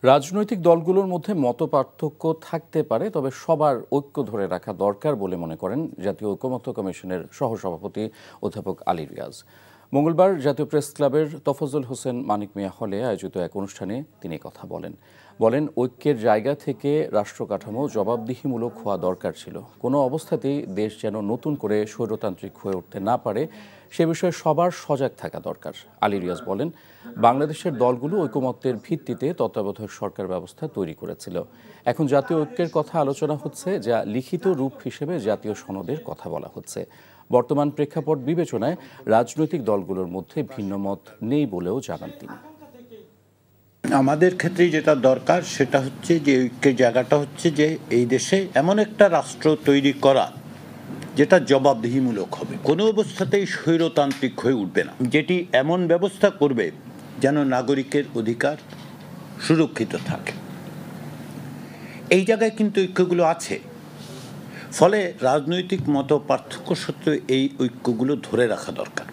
রাজনৈতিক দলগুলোর মধ্যে মতপার্থক্য থাকতে পারে, তবে সবার ঐক্য ধরে রাখা দরকার বলে মনে করেন জাতীয় ঐকমত্য কমিশনের সহসভাপতি অধ্যাপক আলী রিয়াজ। মঙ্গলবার জাতীয় প্রেস ক্লাবের তফাজ্জল হোসেন মানিক মিয়া হলে আয়োজিত এক অনুষ্ঠানে তিনি কথা বলেন ঐক্যের জায়গা থেকে রাষ্ট্র কাঠামো জবাবদিহিমূলক হওয়া দরকার ছিল। কোনো অবস্থাতেই দেশ যেন নতুন করে স্বৈরতান্ত্রিক হয়ে উঠতে না পারে সে বিষয়ে সবার সজাগ থাকা দরকার। আলী রিয়াজ বলেন, বাংলাদেশের দলগুলো ঐকমত্যের ভিত্তিতে তত্ত্বাবধায়ক সরকার ব্যবস্থা তৈরি করেছিল। এখন জাতীয় ঐক্যের কথা আলোচনা হচ্ছে, যা লিখিত রূপ হিসেবে জাতীয় সনদের কথা বলা হচ্ছে। বর্তমান প্রেক্ষাপট বিবেচনায় রাজনৈতিক দলগুলোর মধ্যে ভিন্ন মত নেই বলেও জানান তিনি। আমাদের ক্ষেত্রে যেটা দরকার সেটা হচ্ছে যে ঐক্যের জায়গাটা হচ্ছে যে এই দেশে এমন একটা রাষ্ট্র তৈরি করা যেটা জবাবদিহিমূলক হবে, কোনো অবস্থাতেই স্বৈরতান্ত্রিক হয়ে উঠবে না, যেটি এমন ব্যবস্থা করবে যেন নাগরিকের অধিকার সুরক্ষিত থাকে। এই জায়গায় কিন্তু ঐক্যগুলো আছে, ফলে রাজনৈতিক মত পার্থক্য সত্ত্বেও এই ঐক্যগুলো ধরে রাখা দরকার।